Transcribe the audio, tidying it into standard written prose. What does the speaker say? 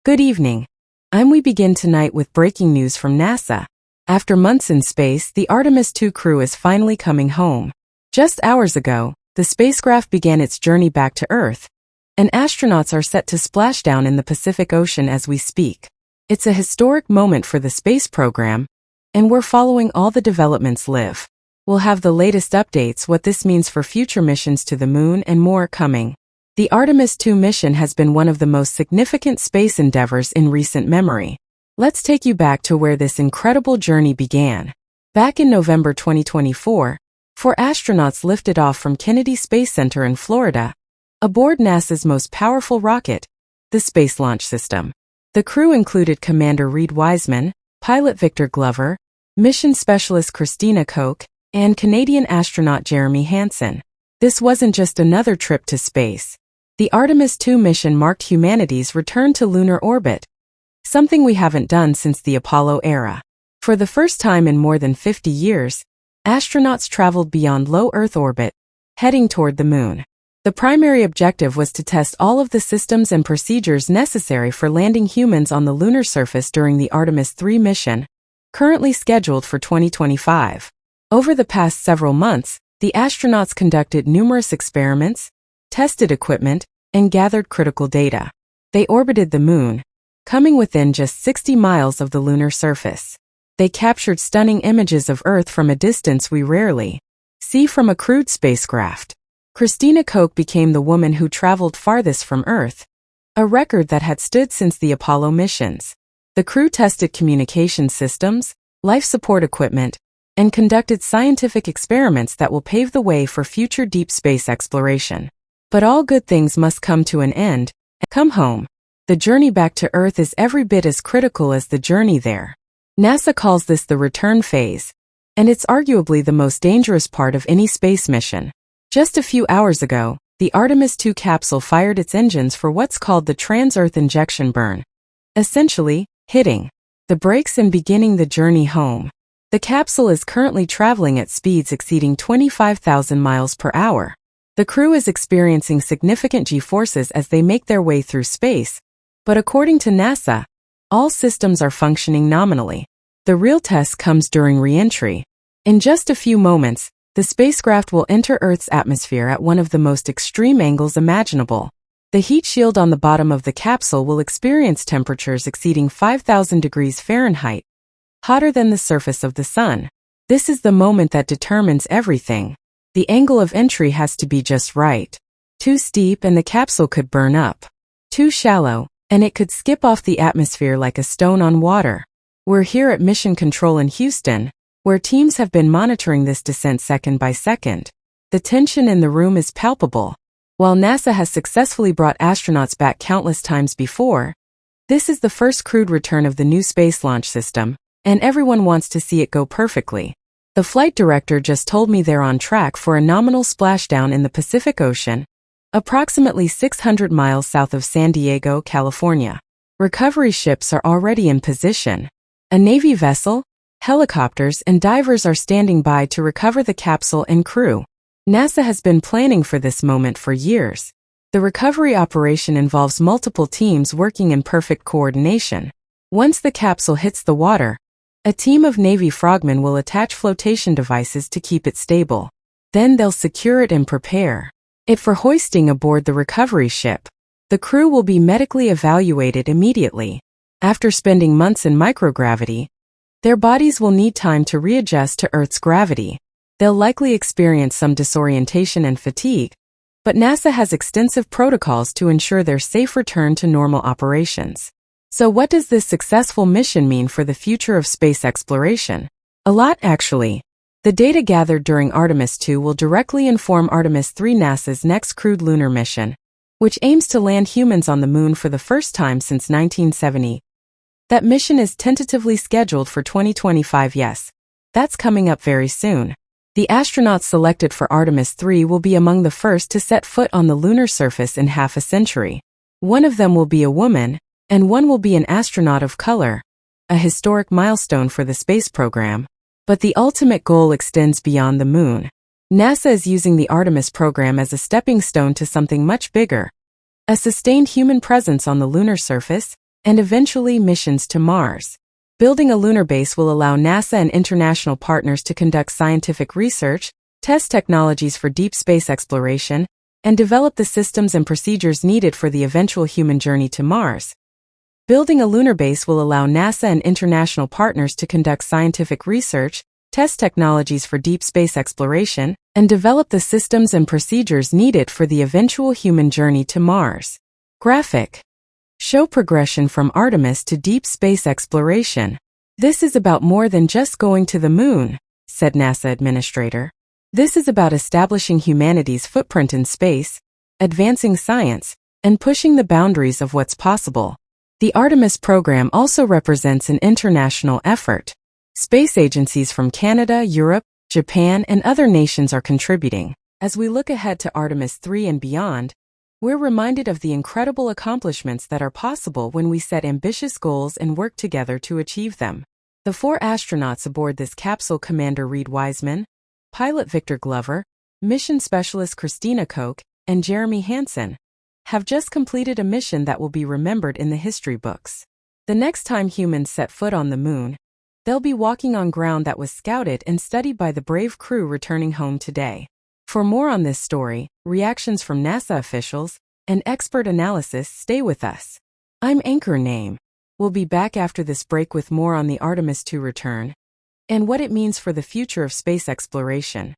Good evening. We begin tonight with breaking news from NASA. After months in space, the Artemis II crew is finally coming home. Just hours ago, the spacecraft began its journey back to Earth, and astronauts are set to splash down in the Pacific Ocean as we speak. It's a historic moment for the space program, and we're following all the developments live. We'll have the latest updates, what this means for future missions to the Moon, and more coming. The Artemis II mission has been one of the most significant space endeavors in recent memory. Let's take you back to where this incredible journey began. Back in November 2024, 4 astronauts lifted off from Kennedy Space Center in Florida, aboard NASA's most powerful rocket, the Space Launch System. The crew included Commander Reed Wiseman, pilot Victor Glover, mission specialist Christina Koch, and Canadian astronaut Jeremy Hansen. This wasn't just another trip to space. The Artemis II mission marked humanity's return to lunar orbit, something we haven't done since the Apollo era. For the first time in more than 50 years, astronauts traveled beyond low Earth orbit, heading toward the Moon. The primary objective was to test all of the systems and procedures necessary for landing humans on the lunar surface during the Artemis III mission, currently scheduled for 2025. Over the past several months, the astronauts conducted numerous experiments, tested equipment, and gathered critical data. They orbited the Moon, coming within just 60 miles of the lunar surface. They captured stunning images of Earth from a distance we rarely see from a crewed spacecraft. Christina Koch became the woman who traveled farthest from Earth, a record that had stood since the Apollo missions. The crew tested communication systems, life support equipment, and conducted scientific experiments that will pave the way for future deep space exploration. But all good things must come to an end. Come home. The journey back to Earth is every bit as critical as the journey there. NASA calls this the return phase, and it's arguably the most dangerous part of any space mission. Just a few hours ago, the Artemis II capsule fired its engines for what's called the trans-Earth injection burn, essentially, hitting the brakes and beginning the journey home. The capsule is currently traveling at speeds exceeding 25,000 miles per hour. The crew is experiencing significant G-forces as they make their way through space, but according to NASA, all systems are functioning nominally. The real test comes during re-entry. In just a few moments, the spacecraft will enter Earth's atmosphere at one of the most extreme angles imaginable. The heat shield on the bottom of the capsule will experience temperatures exceeding 5,000 degrees Fahrenheit, hotter than the surface of the sun. This is the moment that determines everything. The angle of entry has to be just right. Too steep and the capsule could burn up. Too shallow, and it could skip off the atmosphere like a stone on water. We're here at Mission Control in Houston, where teams have been monitoring this descent second by second. The tension in the room is palpable. While NASA has successfully brought astronauts back countless times before, this is the first crewed return of the new Space Launch System, and everyone wants to see it go perfectly. The flight director just told me they're on track for a nominal splashdown in the Pacific Ocean, approximately 600 miles south of San Diego, California. Recovery ships are already in position. A Navy vessel, helicopters, and divers are standing by to recover the capsule and crew. NASA has been planning for this moment for years. The recovery operation involves multiple teams working in perfect coordination. Once the capsule hits the water, a team of Navy frogmen will attach flotation devices to keep it stable. Then they'll secure it and prepare it for hoisting aboard the recovery ship. The crew will be medically evaluated immediately. After spending months in microgravity, their bodies will need time to readjust to Earth's gravity. They'll likely experience some disorientation and fatigue, but NASA has extensive protocols to ensure their safe return to normal operations. So what does this successful mission mean for the future of space exploration? A lot, actually. The data gathered during Artemis II will directly inform Artemis III, NASA's next crewed lunar mission, which aims to land humans on the Moon for the first time since 1970. That mission is tentatively scheduled for 2025. Yes, that's coming up very soon. The astronauts selected for Artemis III will be among the first to set foot on the lunar surface in half a century. One of them will be a woman, and one will be an astronaut of color, a historic milestone for the space program. But the ultimate goal extends beyond the Moon. NASA is using the Artemis program as a stepping stone to something much bigger, a sustained human presence on the lunar surface. and eventually missions to Mars. Building a lunar base will allow NASA and international partners to conduct scientific research, test technologies for deep space exploration, and develop the systems and procedures needed for the eventual human journey to Mars. Building a lunar base will allow NASA and international partners to conduct scientific research, test technologies for deep space exploration, and develop the systems and procedures needed for the eventual human journey to Mars. Graphic. Show progression from Artemis to deep space exploration. This is about more than just going to the moon, said NASA administrator. This is about establishing humanity's footprint in space, advancing science, and pushing the boundaries of what's possible. The Artemis program also represents an international effort. Space agencies from Canada, Europe, Japan, and other nations are contributing. As we look ahead to Artemis III and beyond, we're reminded of the incredible accomplishments that are possible when we set ambitious goals and work together to achieve them. The 4 astronauts aboard this capsule, Commander Reed Wiseman, pilot Victor Glover, mission specialist Christina Koch, and Jeremy Hansen, have just completed a mission that will be remembered in the history books. The next time humans set foot on the moon, they'll be walking on ground that was scouted and studied by the brave crew returning home today. For more on this story, reactions from NASA officials, and expert analysis, stay with us. I'm Anchor Name. We'll be back after this break with more on the Artemis II return and what it means for the future of space exploration.